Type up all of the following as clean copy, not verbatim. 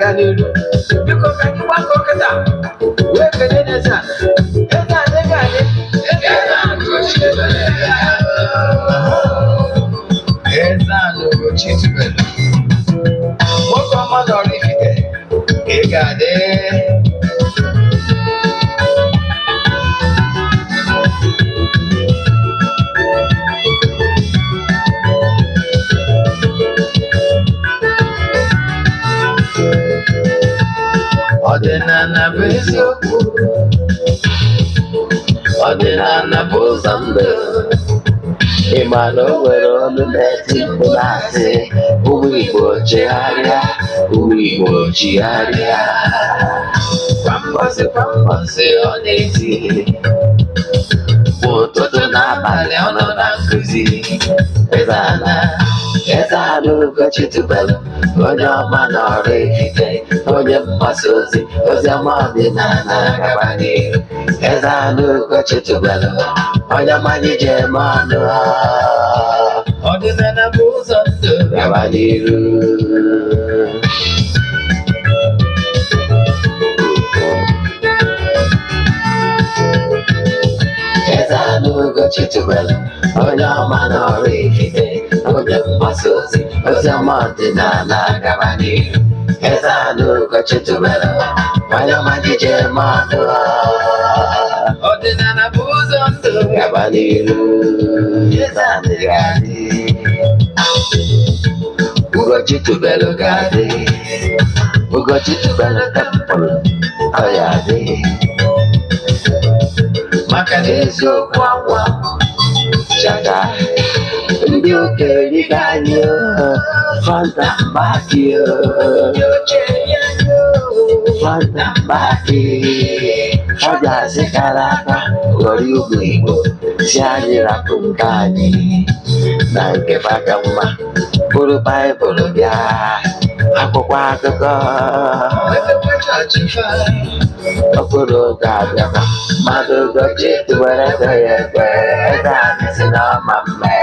Ganilu. Because I can walk over that. Where can it is? Ezeana Ugochi Tubelu. What command Oraifite? Igade. Ọdịnala bụ eziokwu. Ọdịnala bụ ụzọ ndụ. Ịma na o nwere olu na-eti mkpu na-asị ụmụ Igbo chegharịa, ụmụ Igbo chigharịa. Kwa mbọsị ọ na-eti ụtụtụ na abalị ọ nọ na nkụzi. Ezeana Ugochi Tubelu, onye ọma na Oraifite, onye mgbasa ozi ọma ọdịnala gaba n'ihu. Ezeana Ugochi Tubelu, onye mmanya ji eme ọnụ ọdịnala bụ ụzọ ndụ gaba n'ihu. Ezeana Ugochi Tubelu, onye ọma na Oraifite, onye mgbasa ozi ọma ọdịnala gaba n'ihu. Ezeana Ugochi Tubelu, onye mmanya ji eme ọnụ ọdịnala bụ ụzọ ndụ gaba n'ihu. Ezeana ga-adị, Ugochi Tubelu ga-adị, Ugochi Tubelu tempụl ọ ya adị. Maka na eziokwu anwa chaka ndị okenye ga-anyị fanta mbaki fanta mbaki ọ ga-asị kara aka ghọrọ ugwu Igbo si anyị rapụ nke anyị na nke baka mma bụrụ Baịbụl bịa akwụkwọ akụkọ okporo oge abịakwa mmadụ Ugochi Tubelu ya ekpe Ezeana si na ọma mme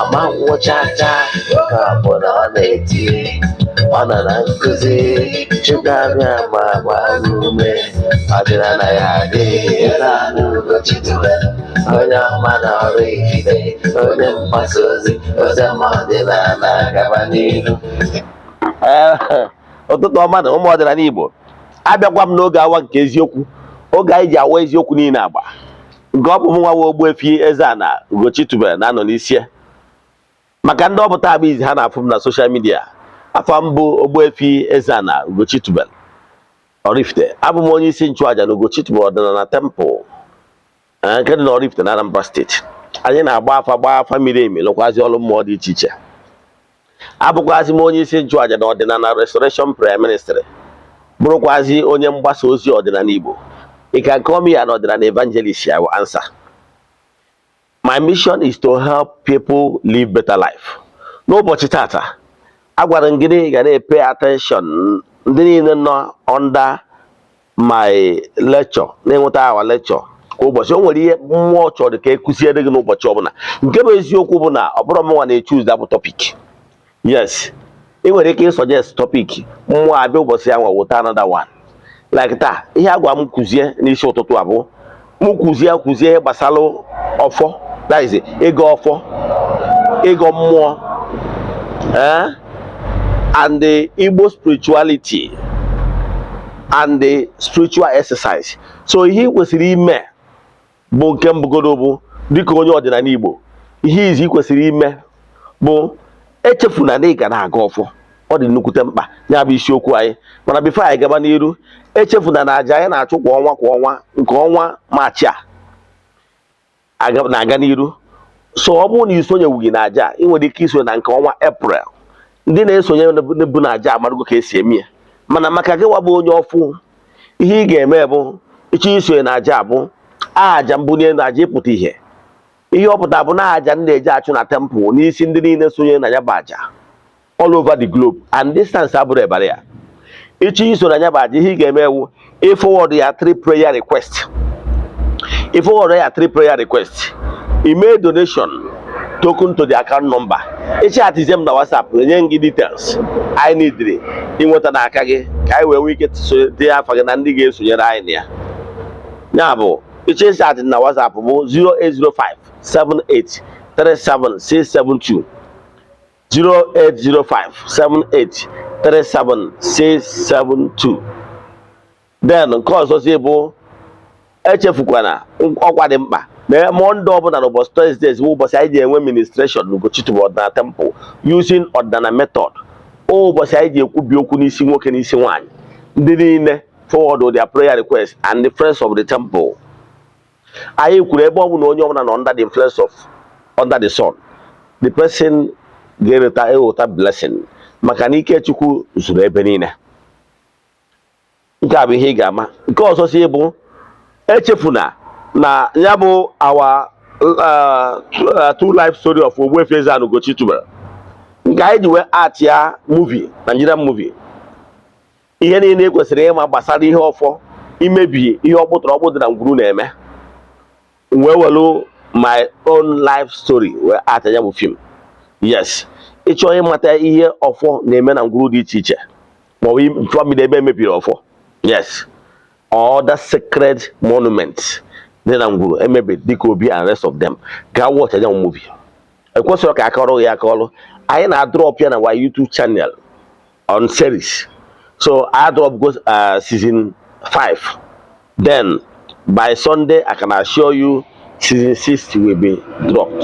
ọma nwụchacha nke ọbụla ọ na-eti ọ nọ na nkụzi Chukwu abịa ma gba ume ọdịnala ya adị. Ezeana Ugochi Tubelu, onye ọma na Oraifite, onye mgbasa ozi ọma ọdịnala gaba n'ihu. Ụtụtụ ọma na ụmụ ọdịnala Igbo, abịakwa m n'oge awa nke eziokwu, oge anyị ji awa eziokwu niile agba nke ọ bụ m nwa Ogbuefi Ezeana Ugochi Tubelu na-anọ n'isi maka ndị ọpụta abụ izi ha na-afụ m na soshal midia. Afọ m bụ Ogbuefi Ezeana Ugochi Tubelu Oraifite. Abụ m onye isi nchụaja na Ugochi Tubelu ọdịnala tempụl nke dị na Oraifite na Anambra steeti. Anyị na-agba afa miri emi lụkwazi ọrụ mmụọ dị iche iche. Abụkwazi m onye isi nchụaja na ọdịnala Restoration Prayer Ministry, bụrụkwazi onye mgbasa ozi ọdịnala Igbo. You can call me an ọdịnala evangelist, I will answer. My mission is to help people live better life. N'ụbọchị tata, agwara m gị ga na-pay attention ndị niile nọ under my lecture, na-enweta our lecture kwa ụbọchị. O nwere ihe mmụọ chọrọ ka ekụziere gị n'ụbọchị ọbụla. Nke bụ eziokwu bụ na ọ bụrụ m nwa na-choose that topic. Yes, ị nwere ike ịsuggest topic mmụọ abịa ụbọchị ahụ wụta another one. Like taa, ihe agwa m kụzie n'isi ụtụtụ abụ m kụzie ihe gbasara ọfọ, that is ego ọfọ, ego mmụọ, and the Igbo spirituality and the spiritual exercise. So ihe kwesịrị ime bụ nke mbụgodo bụ dịka onye ọdịnala Igbo, ihe izi kwesịrị ime bụ echefuna na ị ga na-aga ọfọ. Ọ dị nnukwute mkpa ya bụ isiokwu anyị, mana bifo anyị gaba n'iru, echefuna na aja anyị na-achụ kwa ọnwa nke ọnwa Maachị a na-aga n'iru. So ọ bụrụ na isonyewughị na aja, ị nwere ike isonye na nke ọnwa Eprel. Ndị na-esonye bụ na aja amarugo ka esi eme ya, mana maka gị wabụ onye ọfụ, ihe ị ga-eme bụ ịchọ isonye na aja bụ aja mbụ n'elu aja ịpụta ihe ọ pụtara bụ na aja ndị eji achụ na tempụl n'isi ndị niile sonye na ya bụ aja all over the globe, and distance abụrụ ebara ya. Ịchọ iso na ya bụ aja, ihe ị ga-eme ewu ịfọwọdụ ya 3 prayer request. Ịfọwọdụ ya 3 prayer request, ime donation token to the account number. Ịchatizie m na WhatsApp enye gị details anyị nidiri inweta n'aka gị ka anyị wee nwee ike tinye afa gị na ndị ga-esonyere anyị na ya. Ya bụ ịchati na WhatsApp bụ 08057837672 08057837672. Then nke ọzọzi bụ echefukwana ọkwa dị mkpa na Monday ọbụla na ụbọchị Thursdays bụ ụbọchị anyị ji enwe ministration n'Ugochi Tubelu ọdịnala temple using ọdịnala method. Ụbọchị anyị ji ekwubi okwu n'isi nwoke n'isi nwaanyị. Ndị niile forward their prayer requests and the friends of the temple. Anyị kwuru ebe ọ bụ na onye ọbụla nọ under the influence of under the sun, the person ga-enweta blessing maka na ike Chukwu zuru ebe niile. Nke a bụ ihe ị ga-ama. Nke ọzọ si bụ echefuna na ya bụ our true life story of Ogbuefi Eze-Ana Ugochi Tubelu. Nke anyị ji wee art ya movie, Nigerian movie. Ihe niile kwesịrị ịma gbasara ihe ọfọ imebi ihe ọkpụtọrọkpụ dị na ngwuru na-eme. Wee welu my own life story wee art ya bụ film. Yes, ịchọ ịmata ihe ọfọ na-eme na ngwuru dị iche iche maọbụ family ebe emebiri ọfọ. Yes, all the sacred monuments dị na ngwuru emebiri dịka Obi and rest of them. Ga watch ya movie. Ekwesịrị ka akọrọ ya akọrọ. Anyị na-drop ya na our YouTube channel on series. So I drop goes season 5. Then by Sunday I can assure you season 6 will be dropped.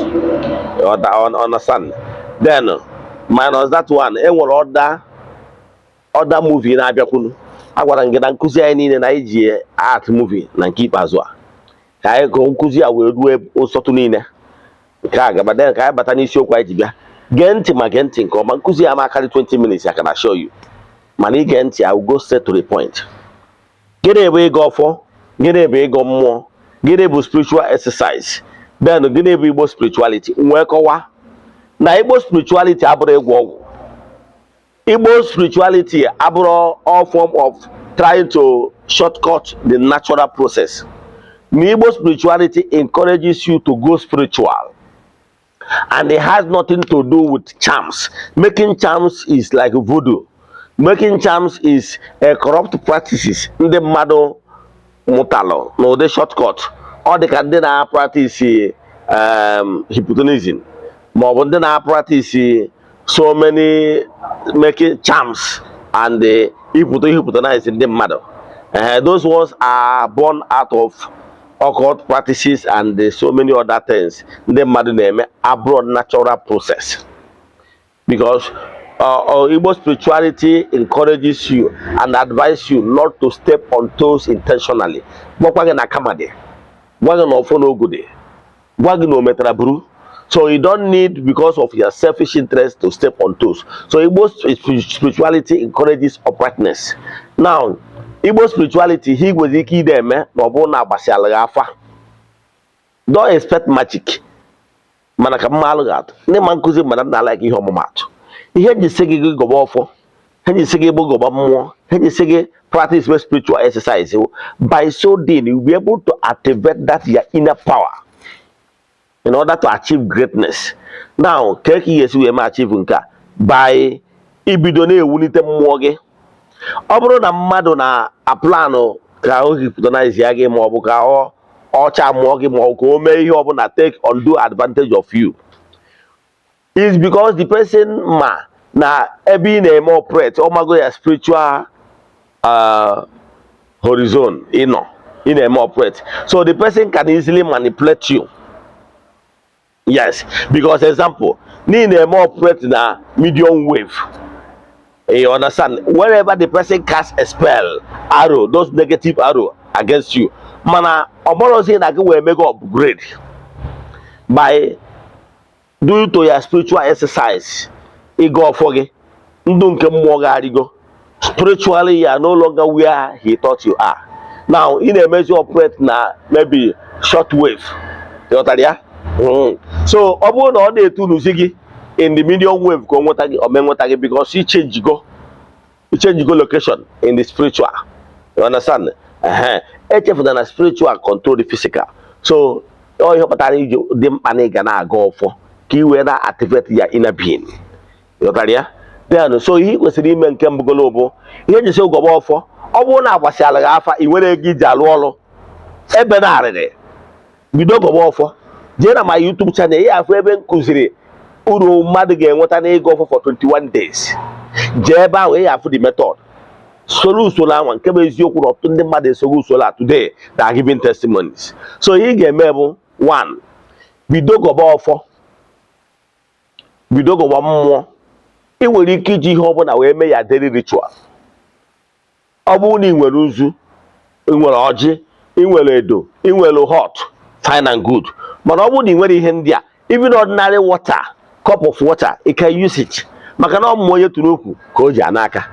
Understand? Then minus that one, enwere other movie na abịakwunu. Agwara ngị na nkụzi anyị niile na iji art movie na nke ikpeazụ a. Ka anyị go nkụzi a wee ruo ụsọtụ niile. Nke a gaba ka anyị bata n'isiokwu anyị ji bịa. Gee ntị ma gee ntị nke ọma. Nkụzi ya ma karị 20 minutes I can assure you. Mana ige ntị, I will go straight to the point. Gịnị bụ ịga ọfọ? Gịnị bụ ịga mmụọ? Gịnị bụ spiritual exercise? Then gịnị bụ Igbo spirituality? Nwee kọwa na Igbo spirituality abụrụ ịgwọ ọgwụ. Igbo spirituality abụrụ all form of trying to shortcut the natural process. Igbo spirituality encourages you to go spiritual. And it has nothing to do with charms. Making charms is like voodoo. Making charms is a corrupt practices. Ndị mmadụ mụtalụ na ụdị shortcut. Ọ dị ka ndị na-practice hypnotism. Ma ọ bụ ndị na-practice so many making charms and hypnotize ndị mmadụ. Those ones are born out of occult practices and so many other things. Ndị mmadụ na-eme abroad natural process. Because Igbo spirituality encourages you and advises you not to step on toes intentionally. So you don't need, because of your selfish interest, to step on toes. So Igbo spirituality encourages uprightness. Now, Igbo spirituality, he was don't expect magic. Ihe ji sị gị gọba ọfọ, ihe ji sị gị gọba mmụọ, ihe ji sị gị practice with spiritual exercise. By so doing, you'll be able to activate that your inner power in order to achieve greatness. Now, take years we may achieve nka by ibido na-ewulite mmụọ gị. Ọ bụrụ na mmadụ na aplanụ ka o hypnotize ya gị ma ọ bụ ka ọ cha mmụọ gị ma ọ ka o mee ihe ọ bụla take undue advantage of you. It's because the person na ebe na-eme operate or mago ya spiritual horizon in a operate. So the person can easily manipulate you. Yes, because example, ni na operate na medium wave. You understand? Wherever the person casts a spell, arrow, those negative arrow against you, mana oborozi na we make upgrade by due to your spiritual exercise. Igo foge ndu nke mmụọ ga-arigo. Spiritually you are no longer where he thought you are. Now in a measure operate na maybe short wave. You got ya? So ọ bụrụ na ọ na-etu n'uzi gị in the medium wave ka o nweta gị o menweta gị because you change go location in the spiritual. You understand? Echefuna na spiritual control the physical. So all ihe kpatara iji dị mkpa na ịga na-aga ọfọ ka i wee na-activate ya inner being. Ịghọtara ya? Then so ihe kwesịrị ime nke mbụgolo bụ ihe njisi ụgọba ọfọ. Ọ bụrụ na agbasiala gị afa i nwere ego iji alụ ọrụ ebe na-arịrị, bido gọba ọfọ. Jee na my YouTube channel ya afọ ebe m kụziri uru mmadụ ga-enweta na ịgọ ọfọ for 21 days. Jee ebe ahụ ya afụ the method. Soro usoro ahụ nke bụ eziokwu na ọtụtụ ndị mmadụ esoro usoro a today they are giving testimonies. So ihe ị ga-eme bụ 1, bido gọba ọfọ, bido gọba mmụọ. Ị nwere ike iji ihe ọbụla wee mee ya daily ritual. Ọ bụrụ na ị nwere uzu, ị nwere ọjị, ị nwere edo, ị nwere hot, fine and good. Mana ọ bụrụ na ị nwere ihe ndị a, even ordinary water, cup of water, you can use it. Maka na ọmụmụ onye tụrụ okwu ka o ji anaka.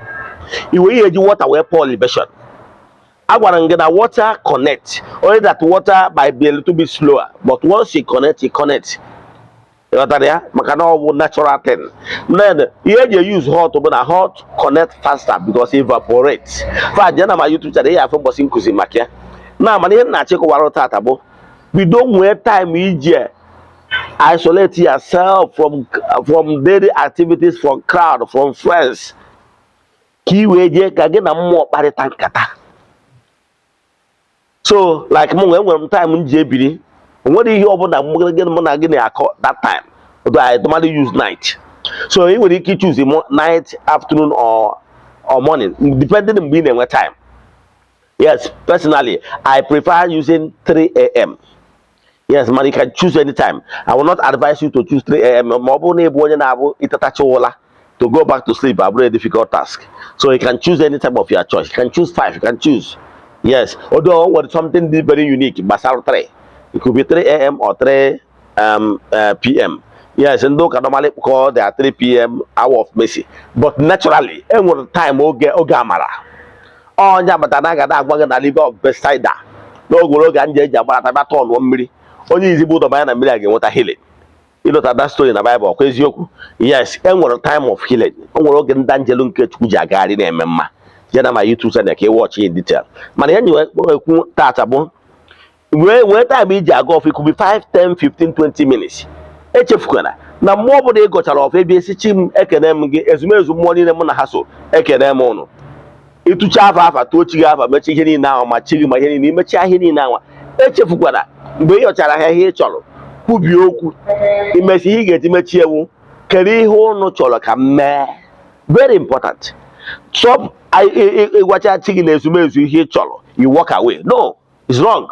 I wee ihe eji water wee pour libation. Agwara m gị na water connect. Only that water might be a little bit slower, but once you connect, you connect. Ịghọtara ya? Maka na ọ bụ natural thing. Then ihe eji use hot bụ na hot connect faster because evaporate. Fa je na ma YouTube channel ya afọ mbọsị nkuzi maka ya. Na mana ihe na-achịkọwara tata bụ bido nwee time iji isolate yourself from daily activities, from crowd, from friends. Ka i wee jee ka gị na mmụọ kparịta nkata. So like m nwere m time m ji ebiri, onwere ihe ọbụla mụ na gị na-akọ that time. Although I normally use night. So you will choose night, afternoon, or morning, depending on being in time. Yes, personally, I prefer using 3 a.m. Yes, man, you can choose any time. I will not advise you to choose 3 a.m. To go back to sleep, a very difficult task. So you can choose any time of your choice. You can choose 5, you can choose. Yes, although what something very unique, Basal 3. It could be 3 a.m. or 3 p.m. Yes, and those can normally call their 3 p.m. hour of mercy. But naturally, every time Ogamara. Oh, Yamatanaga, na liver of beside that. No go and Jabaton 1 million. Only is able to buy a million what a healing. You know that story in the Bible. Yes, and what a time of healing. Ogan Dangelun Kujagari name, Mamma. Jena my YouTube channel, can watch in detail. Man, anyway, Tatabo. Where time is Jagoff, it could be 5, 10, 15, 20 minutes. Echefukwana na mmụọ bụ na ịgọchara ọfọ ebe esi chi m ekene m gị ezumezu mmụọ niile mụ na ha so ekene m ụnụ ịtụcha afa tụọ chi gị afa mechi ihe niile ahụ ma chi gị ma ihe niile imechi ihe niile ahụ. Echefukwana mgbe ị yọchara ha ihe ị chọrọ kwubie okwu imesi ihe ị ga-eji mechi ewu kere ihe ụnụ chọrọ ka m mee. Very important. Stop ịgwacha chi gị na ezumezu ihe ị chọrọ you walk away. No, it's wrong.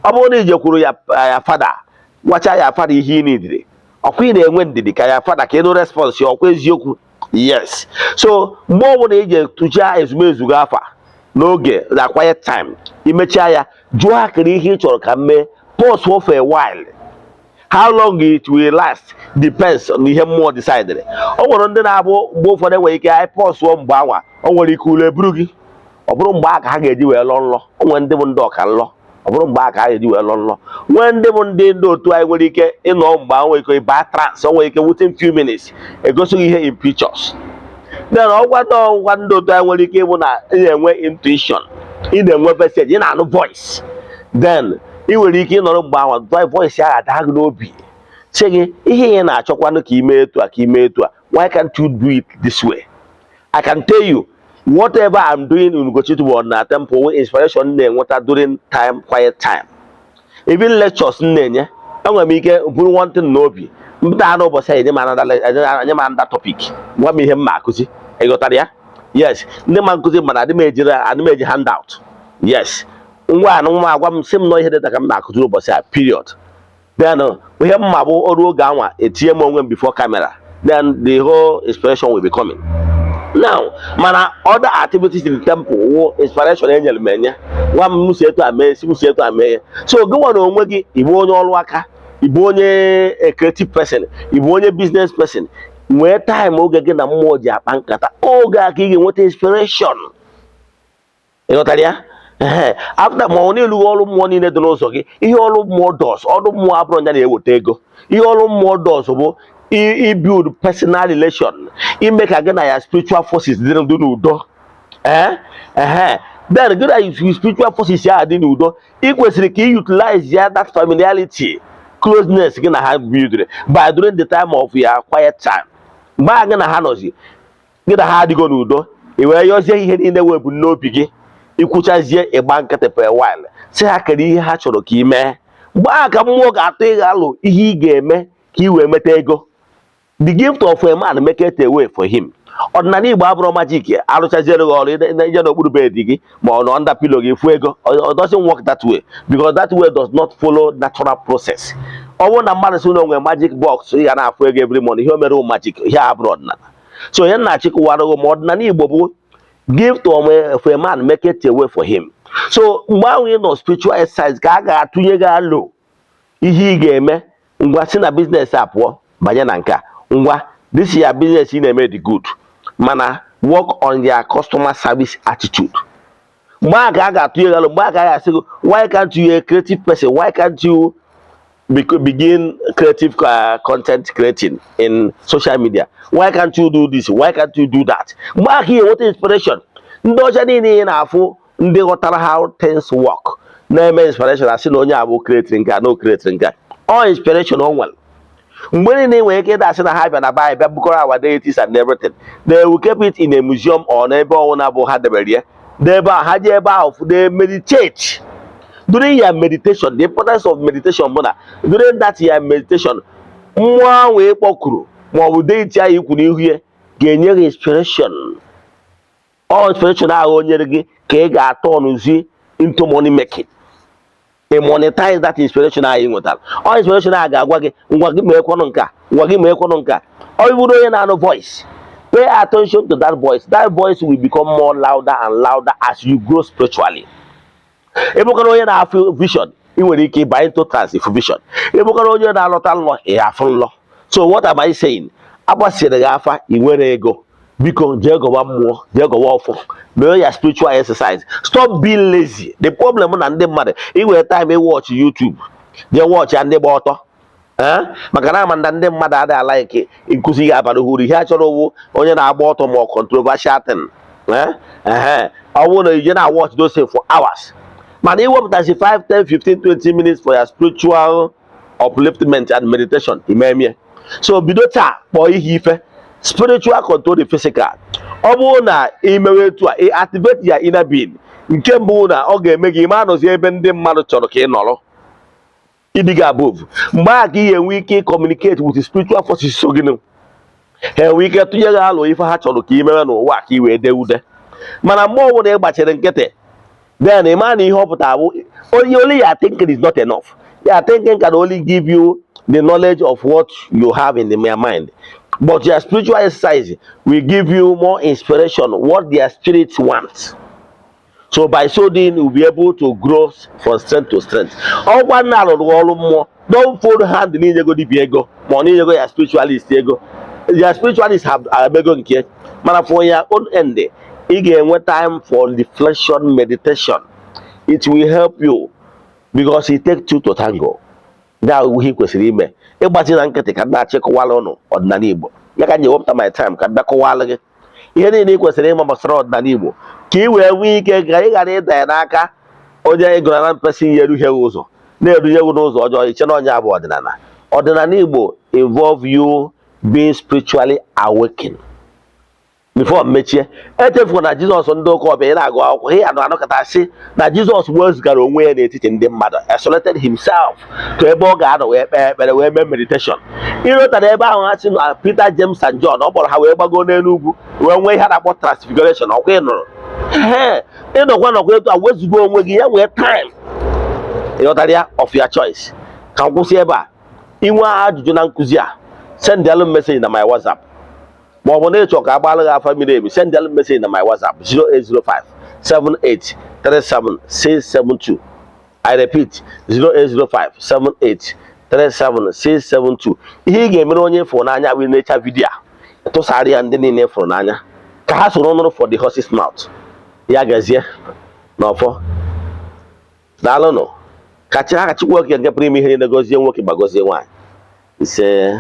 Ọ bụrụ na ijekwuru ya fada gwacha ya fada ihe ị nidiri ọkwa ị na-enwe ndidi ka ya fada ka ịnụ response ya ọkwa eziokwu. Yes, so mgbe ọ bụla ije tụchaa ezumezu gị afa n'oge the quiet time imechaa ya jụọ akịrị ihe ị chọrọ ka mee. Pause for a while. How long it will last depends on ihe mmụọ decided. O nwere ndị na-abụ mgbe ụfọdụ enwere ike anyị pọsụọ mgbe anwa o nwere ike ule buru gị ọ bụrụ mgbe aka ha ga-eji wee lọ nlọ. O nwere ndị bụ ndị ọka nlọ ọ bụrụ mgbe aka ha ga-eji wee lọ nlọ. Nwee ndị bụ ndị otu anyị nwere ike ịnọ mgbe nwere ike ịba trance. O nwere ike within few minutes egosighị ihe in pictures. Then ọgwa ndị otu anyị nwere ike ịbụ na ị na-enwe intuition, ị na-enwe message, ị na-anụ voice. Then ị nwere ike ịnọrọ mgbe anwa voice ahụ ada gị n'obi sị gị ihe ị na-achọkwanụ ka ime etu a ka ime etu a. Why can't you do it this way? I can tell you whatever I'm doing in Ugochi na temple inspiration na-enweta during time quiet time. Even lectures na-enye enwere m ike bụrụ one thing n'obi mpụta anụ ụbọchị anyị nye m another topic gwa m ihe m ma akụzi. Ịghọtara ya? Yes, ndị ma nkụzi mana adị m eji handout. Yes, ngwa nwa agwa m sị m nọ ihe dịta ka m na-akụziri ụbọchị a period. Then ihe mma bụ ọrụ oge anwa etinye m onwe m before camera. Then the whole inspiration will be coming. Now, mana other activities in the temple wo inspiration enyere m enye nwa m si etu ame si etu ame. So gị nwa na onwe gị ịbụ onye ọrụ aka, ịbụ onye a creative person, ịbụ onye business person. Nwee time oge gị na mmụọ ji akpa nkata oge a ka ị ga-enweta inspiration. Ịghọtara ya? After ma ọ na-elughị ọrụ mmụọ niile dị n'ụzọ gị. Ihe ọrụ mmụọ does, ọrụ mmụọ abụrụ ya na-eweta ego. Ihe ọrụ mmụọ does bụ build personal relation, ime ka gị na ya spiritual forces dị n'udo. Then gị na spiritual forces ya dị n'udo ị kwesịrị ka ị utilize ya that familiarity closeness gị na ha build by during the time of your quiet time. Mgbe a gị na ha nọzi gị na ha adịgo n'udo, i wee yọzie ihe niile webu n'obi gị, ikwuchazie ịgba nkịtị per while si ha kere ihe ha chọrọ ka ị mee. Mgbe a ka mmụọ ga-atụ ị ga-alụ ihe ị ga-eme ka ị wee meta ego. The gift of a man make it a way for him. Ọdịnala Igbo abụrụ majik arụchaziere gị ọrụ ije n'okpuru bed gị ma ọ nọ under pillow gị fụ ego. It doesn't work that way because that way does not follow natural process. Ọ bụrụ na mmadụ si na onwe magic box ị ga na-afụ ego every morning, ihe o mere magic, ihe abụrụ ọdịnala. So ihe na-achịkọwara gị ma ọdịnala Igbo bụ gift of a man make it a way for him. So mgbe ahụ ị nọ spiritual exercise ka a ga-atụnye gị alụ ihe ị ga-eme. Ngwa si na business a pụọ banye na nke a. Ngwa this is your business ị na-eme the good, mana work on their customer service attitude. Mgbe a ka a ga-atụnye gị alụ, mgbe a ka a ga-asị gị why can't you a creative person, why can't you begin creative content creating in social media, why can't you do this, why can't you do that. Mgbe a ka ị enweta inspiration. Ndị ọcha niile ị na-afụ ndị ghọtara how things work na-eme inspiration asị na onye abụ creating nke a no creating nke a. All inspiration o nwere. Mgbe niile nwere ike ịda asị na ha bịa na baa bịa bukọrọ our deities and everything, they will keep it in a museum or n'ebe ọwụna bụ ha debere ya. N'ebe a ha ji ebe ahụ they meditate. During your meditation, the importance of meditation bụ na during that your meditation, mmụọ ahụ ịkpọkuru ma ọ bụ deity ahụ ikwu n'ihu ya ga-enye gị inspiration. All inspiration ahụ o nyere gị ka ị ga-atọ ọnụzi into money making. Monetize that inspiration ahụ ị nwetara. All inspiration ahụ ga-agwa gị ngwa gị mee kwọnụ nke a, ngwa gị mee kwọnụ nke a. Ọ bụrụ onye na-anụ voice, pay attention to that voice. That voice will become more louder and louder as you grow spiritually. Ị bụkara onye na-afụ vision, ị nwere ike ịba into trance for vision. Ị bụkara onye na-alọta nlọ, ị afụ nlọ. So what am I saying? Agbasiri gị afa, ị nwere ego. Biko jee gọwa mmụọ, jee gọwa ọfọ, mee ya spiritual exercise. Stop being lazy. The problem na ndị mmadụ inwere time watch YouTube, jee watch ya ndị gba ọtọ. Maka na ama ndị mmadụ adịghị alaiki nkụzi ya abalị uru. Ihe a chọrọ owu onye na-agba ọtọ ma controversial thing. Ọ bụrụ na ije na watch those things for hours. Mana iwepụtazi 5, 10, 15, 20 minutes for your spiritual upliftment and meditation, imemie. So bido taa kpọọ ihe ife. Spiritual control the physical. Ọ bụrụ na imewe etu a, activate your inner being. Nke mbụ na ọ ga-eme gị ma nọzi ebe ndị mmadụ chọrọ ka ị nọrọ. Ịdịga above. Mgbe a ka ị enwe ike communicate with the spiritual forces so gịnị. Ha enwe ike tụnye gị alụ ife ha chọrọ ka ị mewe n'ụwa ka ị wee dee ude. Mana mgbe ọbụla ị gbachiri nkịtị, then a man ihe ọ pụtara bụ only your thinking is not enough. Your thinking can only give you the knowledge of what you have in your mind. But your spiritual exercise will give you more inspiration, what their spirits want. So by so doing, you'll be able to grow from strength to strength. All one now, don't fold hand in ego di ego, money ego your spiritualist ego. Your spiritualists have a bego nke. Man, for your own end, you get time for reflection, meditation. It will help you because it takes two to tango. That we kwesịrị ime. Ịgbazi na nkịtị ka na-achịkọwala ọnụ ọdịnala Igbo. Ya ka wepụta my time ka bịakọwala gị ihe niile ị kwesịrị ịma gbasara ọdịnala Igbo ka ị wee nwee ike ka ị ghara ịda ya n'aka onye ịgụra na mpesi ihe erughị ụzọ na-erunye gị n'ụzọ ọjọọ iche na onye abụ ọdịnala. Ọdịnala Igbo involve you being spiritually awakened. Before mechie, echefuo na Jizọs ndị ụka ọbịa ị na-agụ akwụkwọ ihe anọkọta sị na Jizọs wezugara onwe ya n'etiti ndị mmadụ, isolated himself to ebe ọ ga-anọ wee kpee ekpere wee mee meditation. Ịrụtara ebe ahụ ha si na Peter, James and John, ọ kpọrọ ha wee gbago n'elu ugwu wee nwee ihe na-akpọ transfiguration. Ọkwa ị nụrụ ịnọkwa etu a wezugo onwe gị ya nwee time ịghọtara ya of your choice. Ka m kwụsị ebe a. Inwe ajụjụ na nkụzi a, send alụ message na my WhatsApp. Ma ọ bụ na ịchọ ka agbalị gị afa miri emi, send alụ message na my WhatsApp 08057837672. I repeat 08057837672. Ihe ị ga-emere onye fụrụ n'anya bụ na-echa vidiyo a tụsara ya ndị niile fụrụ n'anya ka ha soro nụrụ for the horse's mouth. Ya gazie n'ọfọ. Daalụnụ. Ka Chukwu okike nke pụrụ ime ihe na-egozie nwoke gbagozie nwaanyị. Ise.